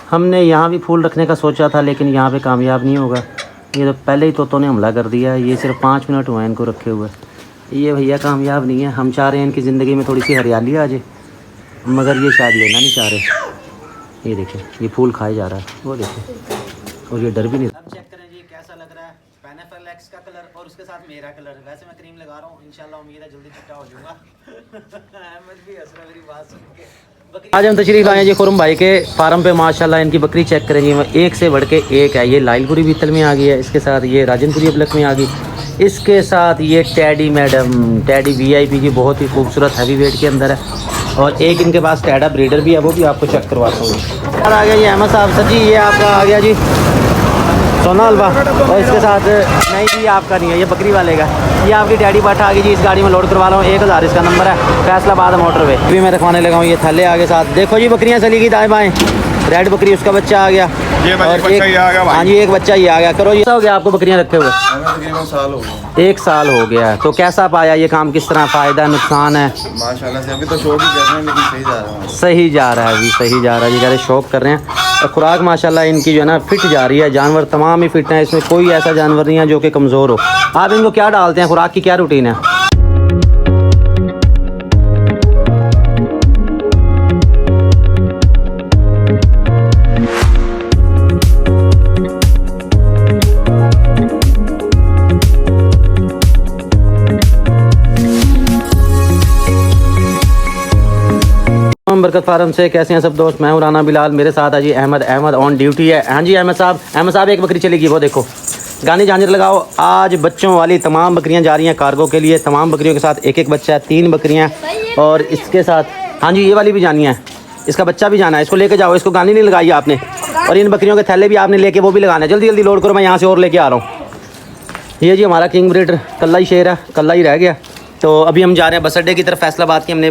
हमने यहाँ भी फूल रखने का सोचा था, लेकिन यहाँ पे कामयाब नहीं होगा। ये तो पहले ही तोतों ने हमला कर दिया है। ये सिर्फ 5 मिनट हुए हैं इनको रखे हुए। ये भैया कामयाब नहीं है। हम चाह रहे हैं इनकी ज़िंदगी में थोड़ी सी हरियाली आ जाए, मगर ये शायद लेना नहीं चाह रहे। ये देखिए, ये फूल खाए जा रहा है, वो देखिए, और ये डर भी नहीं। अब चेक करें जी कैसा लग रहा है पाइनएप्पल एक्स का कलर और उसके साथ मेरा कलर। वैसे मैं क्रीम लगा रहा हूँ, इंशाल्लाह उम्मीद है जल्दी चिट्टा हो जाऊँगा। अहमद भी हंस रहा है मेरी बात सुन के। आज हम तशरीफ़ आए हैं जी खुरम भाई के फार्म पे। माशाल्लाह इनकी बकरी चेक करें जी, एक से बढ़ के एक है। ये लाइलपुरी बीतल में आ गई है, इसके साथ ये राजनपुरी अबलक में आ गई, इसके साथ ये टैडी मैडम, टैडी VIP जी, बहुत ही खूबसूरत हैवी वेट के अंदर है। और एक इनके पास टैडा ब्रीडर भी है, वो भी आपको चेक करवाता हूँ। और आ गया ये अहमद साहब। सर जी ये आपका आ गया जी सोना हलवा, और इसके साथ नहीं जी आपका नहीं है, ये बकरी वाले का। ये आपकी डैडी बाटा आ गई जी, इस गाड़ी में लोड करवा रहा हूँ। 1000 इसका नंबर है, फैसलाबाद मोटरवे। अभी मैं रखवाने लगा हूँ। ये थैले आगे साथ देखो जी, बकरियाँ चली गई दाएँ बाएँ। रेड बकरी, उसका बच्चा आ गया, और हाँ जी एक बच्चा ही आ गया। करो, ये हो गया आपको बकरियाँ रखे हुए? तकरीबन 1 साल हो गया है। तो कैसा पाया ये काम, किस तरह फ़ायदा नुकसान है? माशाल्लाह से अभी तो शौक ही कर रहे हैं, लेकिन सही जा रहा है। सही जा रहा है अभी, सही जा रहा है जी, कह रहे शौक कर रहे हैं। और खुराक माशाल्लाह इनकी जो है ना फिट जा रही है। जानवर तमाम ही फिट हैं, इसमें कोई ऐसा जानवर नहीं है जो कि कमज़ोर हो। आप इनको क्या डालते हैं, खुराक की क्या रूटीन है? बरकत फार्म से कैसे हैं सब दोस्त? मैं हूं राना बिलाल, मेरे साथ है जी अहमद ऑन ड्यूटी है। हाँ जी अहमद साहब एक बकरी चलेगी, वो देखो गाने झांझर लगाओ। आज बच्चों वाली तमाम बकरियां जा रही हैं कार्गो के लिए। तमाम बकरियों के साथ एक एक बच्चा है, 3 बकरियां, और इसके साथ हाँ जी ये वाली भी जानी है, इसका बच्चा भी जाना है। इसको लेके जाओ, इसको गानी नहीं लगाई आपने। और इन बकरियों के थैले भी आपने लेके वो भी लगाना है। जल्दी जल्दी लोड करो, मैं यहाँ से और लेके आ रहा हूँ। ये जी हमारा किंग ब्रीडर कल्ला ही शेर है, कल्ला ही रह गया। तो अभी हम जा रहे हैं बस अड्डे की तरफ फैसलाबाद की। हमने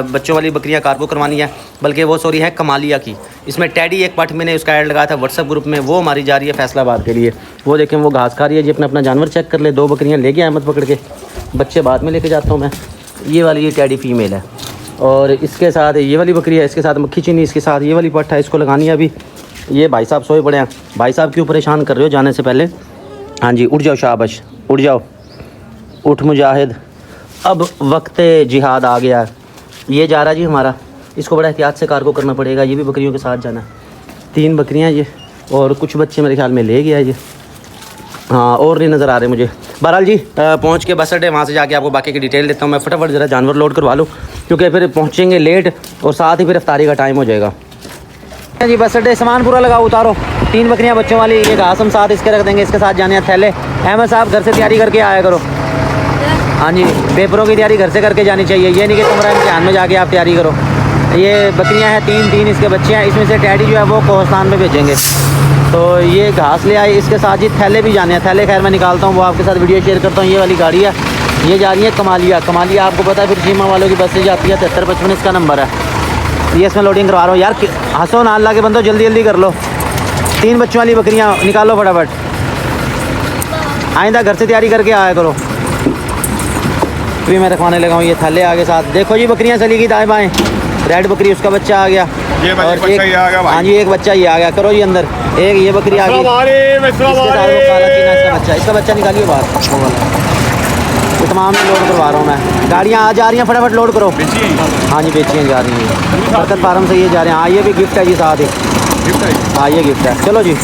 बच्चों वाली बकरियां कार्गो करवानी है, बल्कि वो सॉरी है कमालिया की। इसमें टैडी एक पट मैंने उसका ऐड लगाया था व्हाट्सएप ग्रुप में, वो हमारी जा रही है फैसलाबाद के लिए। वो देखें वो घास खा रही है जी, अपना जानवर चेक कर ले। 2 बकरियां ले गया अहमद पकड़ के, बच्चे बाद में लेके जाता हूँ मैं। ये वाली ये टैडी फीमेल है, और इसके साथ ये वाली बकरी है, इसके साथ मक्खी चीनी, इसके साथ ये वाली पट है, इसको लगानी है अभी। ये भाई साहब सोए पड़े हैं। भाई साहब क्यों परेशान कर रहे हो जाने से पहले? हाँ जी उठ जाओ, शाबाश उठ जाओ, उठ मुजाहिद। अब वक्त जिहाद आ गया। ये जा रहा जी हमारा, इसको बड़ा एहतियात से कार्गो करना पड़ेगा। ये भी बकरियों के साथ जाना है। 3 बकरियां ये, और कुछ बच्चे मेरे ख्याल में ले गया ये। हाँ और नहीं नज़र आ रहे मुझे। बहरहाल जी पहुंच के बस अड्डे, वहाँ से जाके आपको बाकी की डिटेल देता हूँ। मैं फटाफट ज़रा जानवर लोड करवा लूँ, क्योंकि फिर पहुँचेंगे लेट, और साथ ही फिर इफ्तारी का टाइम हो जाएगा जी। बस अड्डे सामान पूरा लगाओ, उतारो। 3 बकरियाँ बच्चों वाली, ये घास हम साथ इसके रख देंगे। इसके साथ जाने हैं थैले। अहमद साहब घर से तैयारी करके आया करो। हाँ जी पेपरों की तैयारी घर से करके जानी चाहिए, ये नहीं कि कमरा इम्तिहान में जाके आप तैयारी करो। ये बकरियां हैं 3 इसके बच्चे हैं। इसमें से टैडी जो है वो कोहस्तान में भेजेंगे। तो ये घास ले आए, इसके साथ ही थैले भी जाने हैं। थैले खैर मैं निकालता हूँ, वो आपके साथ वीडियो शेयर करता हूँ। ये वाली गाड़ी है, ये जा रही है कमालिया आपको पता है, फिर सीमा वालों की बस से जाती है। 7355 इसका नंबर है। ये इसमें लोडिंग करवा रहा हूँ यार। हंसो ना अल्लाह के बंदो, जल्दी जल्दी कर लो। 3 बच्चों वाली बकरियाँ निकालो फटाफट, आइंदा घर से तैयारी करके आया करो। अभी मैं रखवाने लगा हूँ। ये थैले आगे साथ देखो जी, बकरियाँ चली गई दाएँ बाएँ। रेड बकरी, उसका बच्चा आ गया, और एक हाँ जी एक बच्चा ही आ गया। करो जी अंदर, एक ये बकरी आ गई, इसके साथ वो काला चीना इसका बच्चा निकालिए बाहर। तो तमाम लोड करवा रहा हूँ मैं। गाड़ियाँ आ जा रही हैं, फटाफट लोड करो। हाँ जी बेचियाँ जा रही हैं, बरकत फार्म से ये जा रहे हैं। हाँ ये भी गिफ्ट है जी साथ ही, हाँ ये गिफ्ट है। चलो जी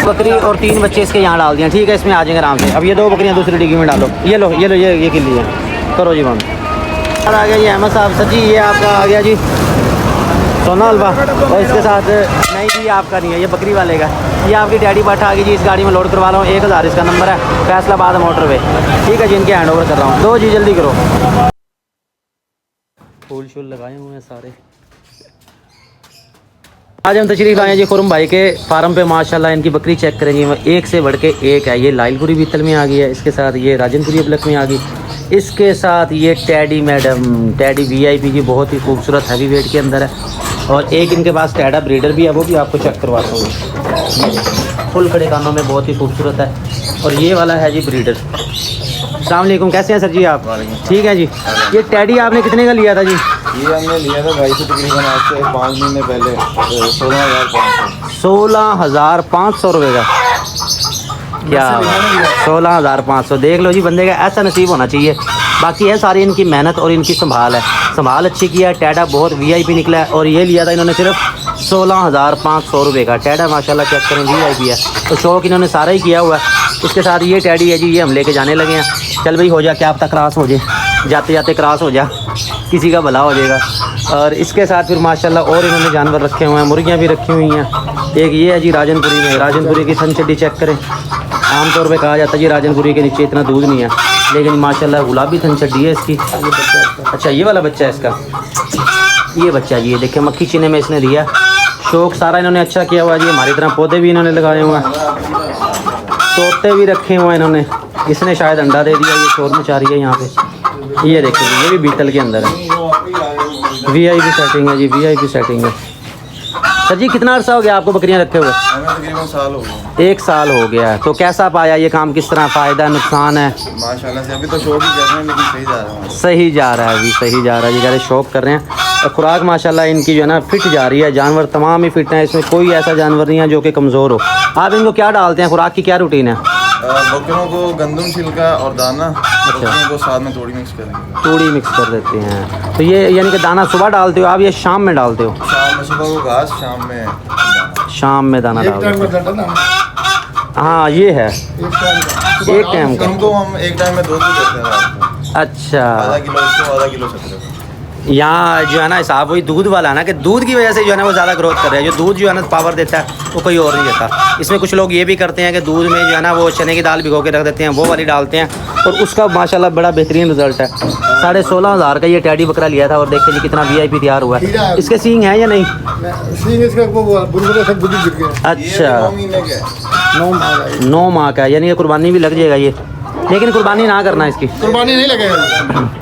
बकरी और 3 बच्चे इसके यहाँ डाल दिए, ठीक है इसमें आ जाएंगे आराम से। अब ये 2 बकरियाँ दूसरी डिग्गी में डालो। ये लो ये किल लिए। करो जी बंद। आ गया ये अहमद साहब। सर जी ये आपका आ गया जी सोना हलवा, और इसके साथ नहीं जी आपका नहीं है, ये बकरी वाले का। ये आपकी डैडी बाटा आ गई जी, इस गाड़ी में लोड करवा रहा हूँ। 1000 इसका नंबर है, फैसलाबाद मोटरवे। ठीक है जी, इनके हैंड ओवर कर रहा हूँ। दो जी जल्दी करो। फूल शूल लगाए हुए हैं सारे। आज हम तशरीफ़ आए हैं जी खुरम भाई के फार्म पे। माशाल्लाह इनकी बकरी चेक करेंगे, एक से बढ़ के एक है। ये लाइलपुरी बीतल में आ गई है, इसके साथ ये राजनपुरी अबलक में आ गई, इसके साथ ये टैडी मैडम, टैडी VIP जी, बहुत ही खूबसूरत हैवी वेट के अंदर है। और एक इनके पास टैडा ब्रीडर भी है, वो भी आपको चेक करवाता हूँ। फुल खड़े कानों में बहुत ही खूबसूरत है। और ये वाला है जी ब्रीडर। अस्सलाम वालेकुम, कैसे हैं सर जी आप? ठीक है जी। ये टैडी आपने कितने का लिया था जी? ये हमने लिया था भाई से तकरीबन आज से 5 महीने पहले 16,500। 16,500 रुपये का। क्या 16,500। देख लो जी, बंदे का ऐसा नसीब होना चाहिए। बाकी है सारी इनकी मेहनत और इनकी संभाल है। संभाल अच्छी किया है। टैडा बहुत वीआईपी निकला है और ये लिया था इन्होंने सिर्फ 16,500 रुपये का। टैडा माशाल्लाह चेक करें वीआईपी है। तो शौक इन्होंने सारा ही किया हुआ है। इसके साथ ये टैडी है जी, ये हम लेके जाने लगे हैं। चल भाई हो जा, क्या पता क्रॉस हो जाए, जाते जाते क्रॉस हो जा, किसी का भला हो जाएगा। और इसके साथ फिर माशाल्लाह और इन्होंने जानवर रखे हुए हैं, मुर्गियाँ भी रखी हुई हैं। एक ये है जी राजनपुरी में। राजनपुरी की थन चड्डी चेक करें। आमतौर पे कहा जाता है जी राजनपुरी के नीचे इतना दूध नहीं है, लेकिन माशाल्लाह गुलाबी थन चड्डी है इसकी। अच्छा ये वाला बच्चा है इसका, ये बच्चा जी, ये देखिए मक्खी चीने में इसने दिया। शौक सारा इन्होंने अच्छा किया हुआ है जी। हमारी तरह पौधे भी इन्होंने लगाए हुए हैं, तोते भी रखे हुए हैं इन्होंने। इसने शायद अंडा दे दिया, ये शोर मचा रही है यहाँ पे। ये देखिए ये भी बीटल के अंदर है। वीआईपी सेटिंग है जी, वीआईपी सेटिंग है। सर जी कितना अर्सा हो गया आपको बकरियां रखे हुए? हमें तकरीबन साल हो गया। 1 साल हो गया है। तो कैसा पाया ये काम, किस तरह फ़ायदा नुकसान है? माशाल्लाह से अभी तो शौक ही कर रहे हैं, लेकिन सही जा रहा है। सही जा रहा है अभी, सही जा रहा है जी। कह रहे शौक कर रहे हैं। और खुराक माशाल्लाह इनकी जो है ना फिट जा रही है। जानवर तमाम ही फिट हैं, इसमें कोई ऐसा जानवर नहीं है जो कि कमज़ोर हो। आप इनको क्या डालते हैं, खुराक की क्या रूटीन है? बकरों को गंदम छिलका और दाना, बकरियों को साथ में तोड़ी मिक्स करेंगे। तूड़ी मिक्स कर देते हैं। तो ये यानी कि दाना सुबह डालते हो आप या शाम में डालते हो? शाम में, सुबह को घास, शाम में दाना। शाम में दाना डालते हो। हाँ ये है एक टाइम का। हमको हम एक टाइम में 2 देते हैं रात को। अच्छा आधा किलो इसको, आधा किलो सत्रह। यहाँ जो है ना हिसाब वही दूध वाला ना, कि दूध की वजह से जो है ना वो ज़्यादा ग्रोथ कर रहे हैं। जो दूध जो है ना पावर देता है वो कोई और नहीं देता। इसमें कुछ लोग ये भी करते हैं कि दूध में जो है ना वो चने की दाल भिगो के रख देते हैं, वो वाली डालते हैं, और उसका माशाल्लाह बड़ा बेहतरीन रिजल्ट है। 16,500 का ये टैडी बकरा लिया था। और देखिए जी कितना वीआईपी तैयार हुआ है। इसके सींग है या नहीं? सींग इसका बुलबुले सब गुदी गिर गया। अच्छा 9 महीने के 9 माह का है, यानी कि कुर्बानी भी लग जाएगा ये। लेकिन कुर्बानी ना करना इसकी। कुर्बानी नहीं लगेगा,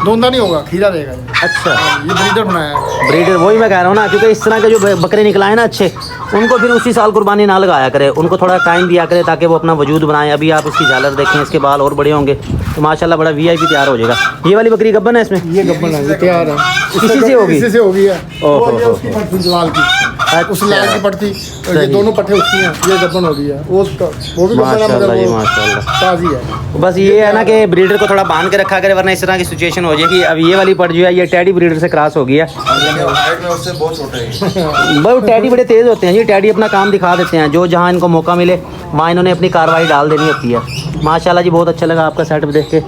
दोंदा नहीं होगा, खीरा रहेगा। अच्छा ये ब्रीडर बनाया है। ब्रीडर, वही मैं कह रहा हूँ ना, क्योंकि इस तरह के जो बकरे निकला है ना अच्छे, उनको फिर उसी साल कुर्बानी ना लगाया करे, उनको थोड़ा टाइम दिया करे ताकि वो अपना वजूद बनाए। अभी आप इसकी झालर देखें, इसके बाल और बड़े होंगे तो माशाल्लाह बड़ा वीआईपी तैयार हो जाएगा। ये वाली बकरी गब्बन है इसमें? ये गब्बन है, ये तैयार है। इसी से होगी? इसी से होगी है। ओहो, और ये उसकी पट्टी लाल की, उस लाल की पट्टी, और ये दोनों पट्टे उसकी हैं। ये गब्बन हो गई है, वो भी गब्बन है, माशाल्लाह जी मगर वो माशाल्लाह। ताज़ी है। बस ये है ना कि ब्रीडर को थोड़ा बांध के रखा करे, वरना इस तरह की सिचुएशन हो जाएगी। अब ये वाली पट जो है ये टैडी ब्रीडर से क्रॉस हो गई है। हाइट में उससे बहुत छोटे हैं। भाई टैडी बड़े तेज़ होते हैं जी। टैडी अपना काम दिखा देते हैं, जो जहाँ इनको मौका मिले वहाँ इन्होंने अपनी कार्रवाई डाल देनी होती है। माशाल्लाह जी बहुत अच्छा लगा आपका सेटअप देख के।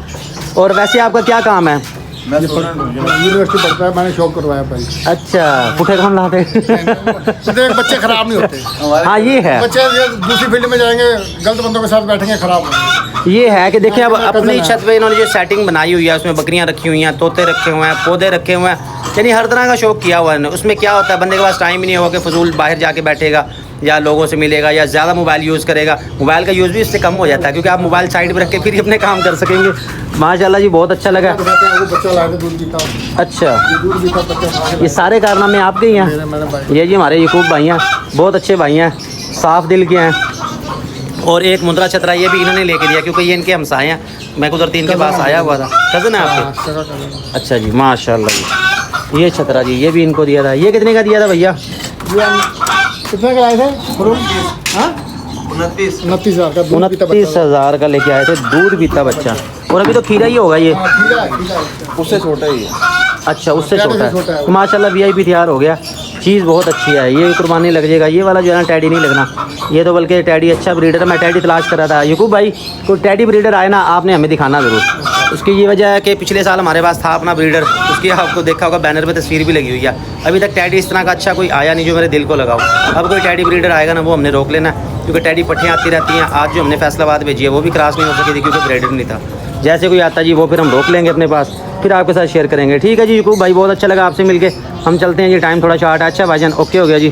और वैसे आपका क्या काम है? मैं स्टूडेंट हूँ। यूनिवर्सिटी पढ़ता है, मैंने शौक करवाया भाई। अच्छा पुठे काम लाते देख बच्चे खराब नहीं होते। हाँ ये है, बच्चे ये दूसरी फील्ड में जाएंगे, गलत बंदों के साथ बैठेंगे, खराब होंगे। ये है कि देखिए अब अपनी छत पे इन्होंने जो सेटिंग बनाई हुई है, उसमें बकरियां रखी हुई हैं, तोते रखे हुए हैं, पौधे रखे हुए हैं, यानी हर तरह का शौक किया हुआ है। उसमें क्या होता है, बंदे के पास टाइम ही नहीं होगा कि फजूल बाहर जाके बैठेगा या लोगों से मिलेगा या ज़्यादा मोबाइल यूज़ करेगा। मोबाइल का यूज़ भी इससे कम हो जाता है, क्योंकि आप मोबाइल साइड पर रख के फिर ही अपने काम कर सकेंगे। माशाल्लाह जी बहुत अच्छा लगा। वो बच्चा लाया था, दूध पीता। अच्छा दूध पीता बच्चा। ये सारे कारनामे आपके ही हैं? मेरे भाई। ये जी हमारे यकूब भाई हैं, बहुत अच्छे भाई हैं, साफ़ दिल के हैं। और एक मुद्रा छतरा ये भी इन्होंने लेके दिया, क्योंकि ये इनके हमसाए हैं। मैं कुदरती इनके पास आया हुआ था। कज़न है आपके? अच्छा जी माशाल्लाह जी। ये छतरा जी ये भी इनको दिया था। ये कितने का दिया था भैया? कितने का लाए थे? 29,000 का। 29,000 का लेके आए थे, दूध पीता बच्चा। और अभी तो खीरा ही होगा ये। उससे छोटा ही है। अच्छा उससे छोटा है। तो माशाल्लाह वीआईपी तैयार हो गया। चीज़ बहुत अच्छी है, ये कुर्बानी लग जाएगा। ये वाला जो है ना टैडी नहीं लगना, ये तो बल्कि टैडी अच्छा ब्रीडर है। मैं टैडी तलाश कर रहा था। यकूब भाई कोई टैडी ब्रीडर आए ना, आपने हमें दिखाना ज़रूर। उसकी ये वजह है कि पिछले साल हमारे पास था अपना ब्रीडर, उसकी आपको देखा होगा बैनर पे तस्वीर भी लगी हुई है। अभी तक टैडी इस तरह का अच्छा कोई आया नहीं जो मेरे दिल को लगाओ। अब कोई टैडी ब्रीडर आएगा ना, वो हमने रोक लेना, क्योंकि टैडी पट्टियाँ आती रहती हैं। आज जो हमने फैसलाबाद भेजी है वो भी क्रॉस नहीं हो सकी थी, क्योंकि ब्रीडर नहीं था। जैसे कोई आता जी वो फिर हम रोक लेंगे अपने पास, फिर आपके साथ शेयर करेंगे। ठीक है जी यकूब भाई, बहुत अच्छा लगा आपसे मिलके। हम चलते हैं जी, टाइम थोड़ा शॉर्ट है। अच्छा भाईजान ओके हो गया जी,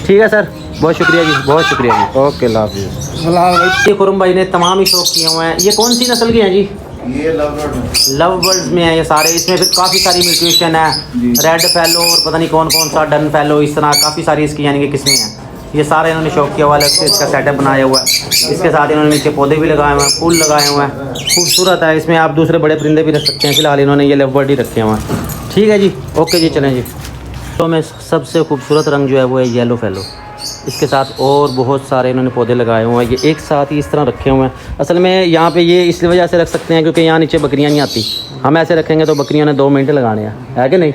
ठीक है सर, बहुत शुक्रिया जी, बहुत शुक्रिया जी। ओके अल्लाह हाफिज़। ये खुरम भाई ने तमाम ही शौक किए हुए हैं। ये कौन सी नस्ल की हैं जी? ये लव बर्ड्स में है ये सारे। इसमें फिर काफ़ी सारी म्यूटेशन है, रेड फैलो और पता नहीं कौन कौन सा डन फैलो, इस तरह काफ़ी सारी इसकी यानी कि किस्में हैं। ये सारे इन्होंने शौक किया वाला इसका सेटअप बनाया हुआ है। इसके साथ इन्होंने नीचे पौधे भी लगाए हुए हैं, फूल लगाए हुए हैं, खूबसूरत है। इसमें आप दूसरे बड़े परिंदे भी रख सकते हैं, फिलहाल इन्होंने ये लव बर्ड ही रखे हुए हैं। ठीक है जी, ओके जी, चलें जी। तो में सबसे खूबसूरत रंग जो है वो है येलो फैलो। इसके साथ और बहुत सारे इन्होंने पौधे लगाए हुए हैं, ये एक साथ ही इस तरह रखे हुए हैं। असल में यहाँ पे ये इस वजह से रख सकते हैं क्योंकि यहाँ नीचे बकरियाँ नहीं आती। हम ऐसे रखेंगे तो बकरियों ने 2 मिनट लगाने हैं, है कि नहीं।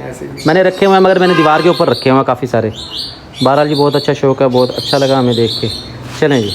मैंने रखे हुए हैं मगर मैंने दीवार के ऊपर रखे हुए हैं काफ़ी सारे। बहरहाल जी बहुत अच्छा शौक़ है, बहुत अच्छा लगा हमें देख के। चलें जी।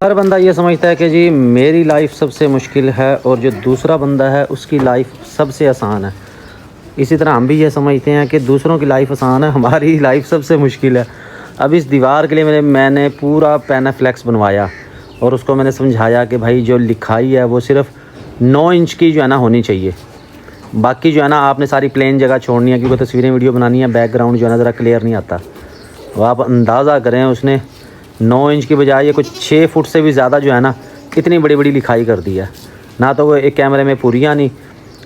हर बंदा ये समझता है कि जी मेरी लाइफ सबसे मुश्किल है और जो दूसरा बंदा है उसकी लाइफ सबसे आसान है। इसी तरह हम भी ये समझते हैं कि दूसरों की लाइफ आसान है, हमारी लाइफ सबसे मुश्किल है। अब इस दीवार के लिए मैंने पूरा पैनाफ्लेक्स बनवाया और उसको मैंने समझाया कि भाई जो लिखाई है वो सिर्फ 9 इंच की जो है ना होनी चाहिए। बाकी जो है ना आपने सारी प्लेन जगह छोड़नी है क्योंकि तस्वीरें वीडियो बनानी है, बैकग्राउंड जो है ना ज़रा क्लियर नहीं आता। वो आप अंदाज़ा करें उसने 9 इंच की बजाय ये कुछ 6 फुट से भी ज़्यादा जो है ना इतनी बड़ी बड़ी लिखाई कर दी है। ना तो वो एक कैमरे में पूरी आनी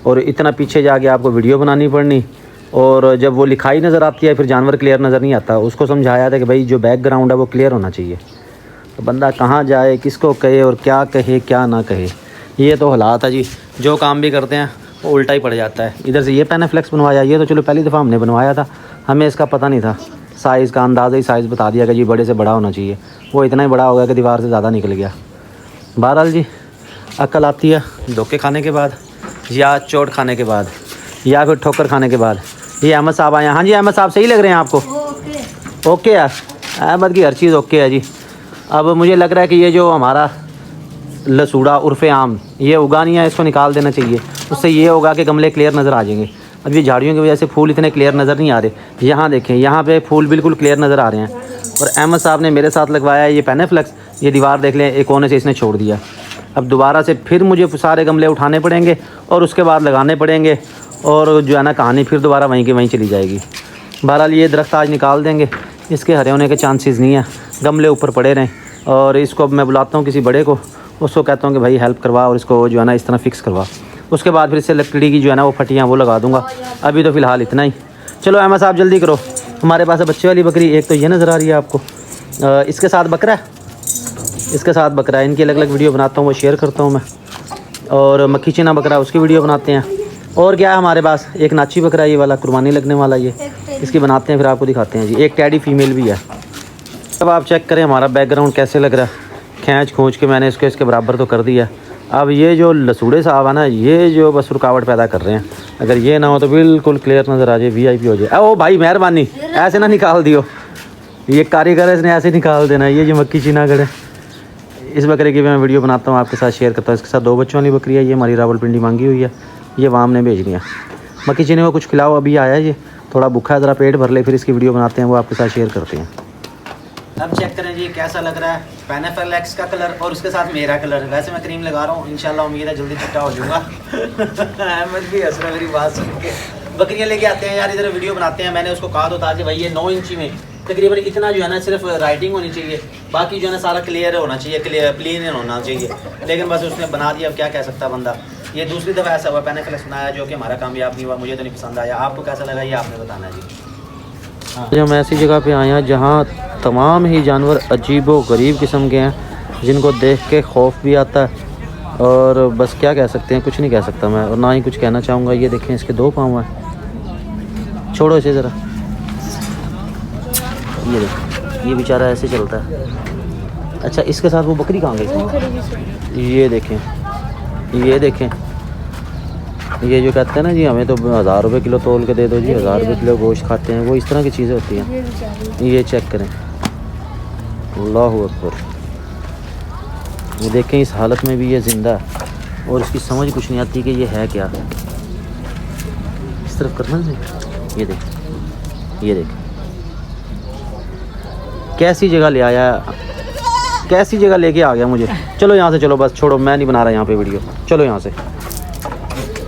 और इतना पीछे जाके आपको वीडियो बनानी पड़नी, और जब वो लिखाई नज़र आती है फिर जानवर क्लियर नज़र नहीं आता। उसको समझाया था कि भाई जो बैकग्राउंड है वो क्लियर होना चाहिए। तो बंदा कहाँ जाए, किसको कहे और क्या कहे क्या ना कहे, ये तो हालात है जी। जो काम भी करते हैं वो उल्टा ही पड़ जाता है। इधर से ये पैनाफ्लेक्स बनवाया, ये तो चलो पहली दफ़ा हमने बनवाया था, हमें इसका पता नहीं था। साइज़ का अंदाज़ा ही साइज़ बता दिया कि जी बड़े से बड़ा होना चाहिए। वो इतना ही बड़ा हो गया कि दीवार से ज़्यादा निकल गया। बहरहाल जी अक्ल आती है धोखे खाने के बाद या चोट खाने के बाद या फिर ठोकर खाने के बाद। ये अहमद साहब आए हैं। हाँ जी अहमद साहब सही लग रहे हैं आपको? ओके है, अहमद की हर चीज़ ओके है जी। अब मुझे लग रहा है कि ये जो हमारा लसूड़ा उर्फ़े आम ये उगा नहीं है, इसको निकाल देना चाहिए। उससे ये होगा कि गमले क्लियर नज़र आ जाएंगे। अब ये झाड़ियों की वजह से फूल इतने क्लियर नज़र नहीं आ रहे। यहाँ देखें, यहाँ पे फूल बिल्कुल क्लियर नज़र आ रहे हैं। और अहमद साहब ने मेरे साथ लगवाया है ये पैनाफ्लेक्स। ये दीवार देख लें, एक कोने से इसने छोड़ दिया। अब दोबारा से फिर मुझे सारे गमले उठाने पड़ेंगे और उसके बाद लगाने पड़ेंगे, और जो है ना कहानी फिर दोबारा वहीं की वहीं चली जाएगी। बहरहाल ये दरख्त आज निकाल देंगे, इसके हरे होने के चांसेस नहीं है, गमले ऊपर पड़े रहें। और इसको अब मैं बुलाता हूँ किसी बड़े को, उसको कहता हूँ कि भाई हेल्प करवा और इसको जो है ना इस तरह फिक्स करवा। उसके बाद फिर इससे लकड़ी की जो है ना वो फटियाँ वो लगा दूँगा। अभी तो फ़िलहाल इतना ही। चलो अहमद साहब जल्दी करो, हमारे पास है बच्चे वाली बकरी। एक तो ये नज़र आ रही है आपको, इसके साथ बकरा है, इसके साथ बकरा है। इनकी अलग अलग वीडियो बनाता हूँ, वो शेयर करता हूँ मैं। और मक्खी चीना बकरा, उसकी वीडियो बनाते हैं। और क्या है हमारे पास, एक नाची बकरा ये वाला कुर्बानी लगने वाला, ये इसकी बनाते हैं फिर आपको दिखाते हैं जी। एक टैडी फीमेल भी है। अब आप चेक करें हमारा बैकग्राउंड कैसे लग रहा है। खींच खूंच के मैंने इसको इसके बराबर तो कर दिया। अब ये जो लसूड़े साहब है ना, ये जो बस रुकावट पैदा कर रहे हैं। अगर ये ना हो तो बिल्कुल क्लियर नज़र आ जाए, VIP हो जाए। ओ भाई मेहरबानी, ऐसे ना निकाल दियो, ये कारीगर है इसने ऐसे निकाल देना। ये जो मक्खी चीना गढ़ है, इस बकरे की भी मैं वीडियो बनाता हूँ आपके साथ शेयर करता हूँ। इसके साथ 2 बच्चों वाली बकरी है, ये हमारी रावलपिंडी मांगी हुई है, ये वाम ने भेज दिया। मक्खी चीने को कुछ खिलाओ, अभी आया है ये थोड़ा भूखा है, ज़रा पेट भर ले फिर इसकी वीडियो बनाते हैं, वो आपके साथ शेयर करते हैं। अब चेक करें जी कैसा लग रहा है पैनाफ्लेक्स का कलर और उसके साथ मेरा कलर। वैसे मैं क्रीम लगा रहा हूँ, इंशाल्लाह उम्मीद है जल्दी चिट्टा हो जाऊँगा। अहमद भी हंस रहा है मेरी बात सुन के। बकरियाँ लेके आते हैं यार, इधर वीडियो बनाते हैं। मैंने उसको कहा तो था कि भाई ये 9 इंची में तकरीबन इतना जो है ना सिर्फ राइटिंग होनी चाहिए, बाकी जो है ना सारा क्लियर होना चाहिए, क्लियर प्लेन होना चाहिए। लेकिन बस उसने बना दिया, अब क्या कह सकता बंदा। ये दूसरी दफ़ा ऐसा हुआ पैनाफ्लेक्स बनाया जो कि हमारा कामयाब नहीं हुआ, मुझे तो नहीं पसंद आया। आपको कैसा लगा ये आपने बताना है जी। हम ऐसी जगह पे आए हैं जहाँ तमाम ही जानवर अजीब व गरीब किस्म के हैं, जिनको देख के खौफ भी आता है। और बस क्या कह सकते हैं, कुछ नहीं कह सकता मैं, और ना ही कुछ कहना चाहूँगा। ये देखें इसके 2 पाँव हैं, छोड़ो इसे ज़रा। ये देख, ये बेचारा ऐसे चलता है। अच्छा इसके साथ वो बकरी कहाँ गई? ये देखें, ये देखें, ये जो कहते हैं ना जी हमें तो 1000 रुपये किलो तोल के दे दो जी, 1000 रुपये किलो गोश्त खाते हैं, वो इस तरह की चीज़ें होती हैं। ये चेक करें, अल्लाहु अकबर। ये देखें इस हालत में भी ये ज़िंदा है और इसकी समझ कुछ नहीं आती कि ये है क्या। इस तरफ करना जी, ये देख, ये देख कैसी जगह ले आया, कैसी जगह लेके आ गया मुझे। चलो यहाँ से, चलो बस छोड़ो, मैं नहीं बना रहा यहाँ पे वीडियो, चलो यहाँ से।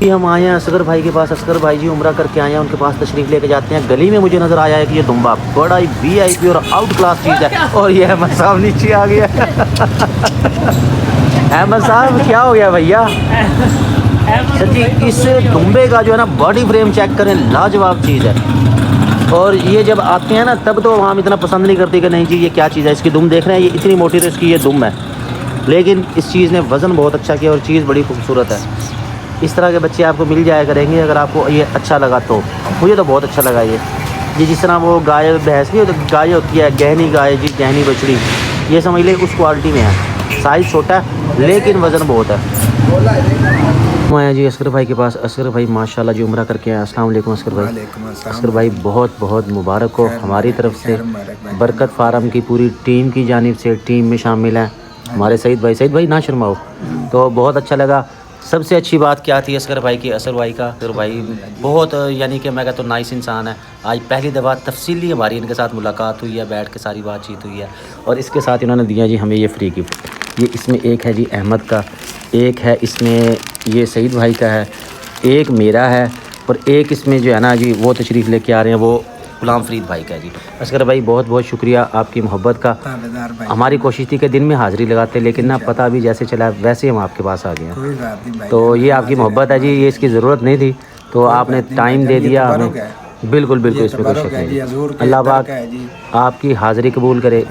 हम आए हैं असगर भाई के पास। असगर भाई जी उम्रा करके आए हैं, उनके पास तशरीफ़ लेके जाते हैं। गली में मुझे नज़र आया है कि ये दुम्बा बड़ा ही VIP और आउट क्लास चीज़ है, और ये अहमद साहब नीचे आ गया। अहमद साहब क्या हो गया भैया? सच्ची इस दुम्बे का जो है ना बॉडी फ्रेम चेक करें, लाजवाब चीज़ है। और ये जब आते हैं ना तब तो हम इतना पसंद नहीं करते कि नहीं जी ये क्या चीज़ है। इसकी दुम देख रहे हैं, ये इतनी मोटी तो इसकी ये दुम है, लेकिन इस चीज़ ने वज़न बहुत अच्छा किया और चीज़ बड़ी खूबसूरत है। इस तरह के बच्चे आपको मिल जाया करेंगे अगर आपको ये अच्छा लगा तो। मुझे तो बहुत अच्छा लगा ये जिस तरह वो गाय भैंस नहीं होती, गाय होती है गहनी गाय जी, गहनी बछड़ी, ये समझ ले उस क्वालिटी में है। साइज़ छोटा है लेकिन वज़न बहुत है। मैं आया जी असगर भाई के पास। असगर भाई माशाल्लाह जी उम्रा करके आए। अस्सलाम वालेकुम असगर भाई। असगर भाई बहुत बहुत मुबारक हो हमारी तरफ से, बरकत फार्म की पूरी टीम की जानिब से। टीम में शामिल हैं हमारे सईद भाई ना शर्माओ। तो बहुत अच्छा लगा। सबसे अच्छी बात क्या थी असगर भाई की, असगर भाई बहुत यानी कि मैं कहता हूँ नाइस इंसान है। आज पहली दफ़ा तफसीली हमारी इनके साथ मुलाकात हुई है, बैठ के सारी बातचीत हुई है। और इसके साथ इन्होंने दिया जी हमें ये फ्री गिफ्ट। ये इसमें एक है जी अहमद का, एक है इसमें ये सईद भाई का है, एक मेरा है, और एक इसमें जो है ना जी वो तशरीफ़ लेके आ रहे हैं वो गुलाम फरीद भाई का है जी। असगर भाई बहुत बहुत शुक्रिया आपकी मोहब्बत का। हमारी कोशिश थी कि दिन में हाज़िरी लगाते, लेकिन ना पता भी जैसे चला वैसे हम आपके पास आ गए हैं। तो ये आपकी मोहब्बत है जी, ये इसकी ज़रूरत नहीं थी तो आपने टाइम दे दिया हमें। बिल्कुल बिल्कुल, इसमें कोई शक नहीं। अल्लाह पाक आपकी हाज़िरी कबूल करे,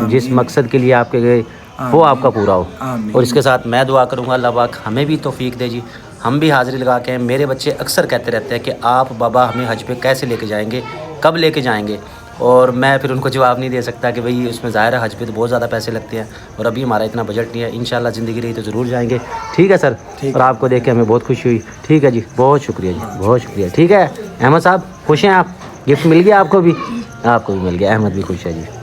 जिस मकसद के लिए आपके गए वो आपका पूरा हो। और इसके साथ मैं दुआ करूँगा अल्लाह पाक हमें भी तौफीक दे जी, हम भी हाज़िरी लगा के। मेरे बच्चे अक्सर कहते रहते हैं कि आप बाबा हमें हज पे कैसे लेके जाएंगे, कब लेके जाएंगे, और मैं फिर उनको जवाब नहीं दे सकता कि भाई उसमें ज़ाहिर है हज पे तो बहुत ज़्यादा पैसे लगते हैं और अभी हमारा इतना बजट नहीं है। इंशाल्लाह ज़िंदगी रही तो ज़रूर जाएंगे। ठीक है सर, और आपको देख के हमें बहुत खुशी हुई। ठीक है जी, बहुत शुक्रिया जी, बहुत शुक्रिया। ठीक है अहमद साहब खुश हैं आप? गिफ्ट मिल गया आपको भी? आपको भी मिल गया, अहमद भी खुश है जी।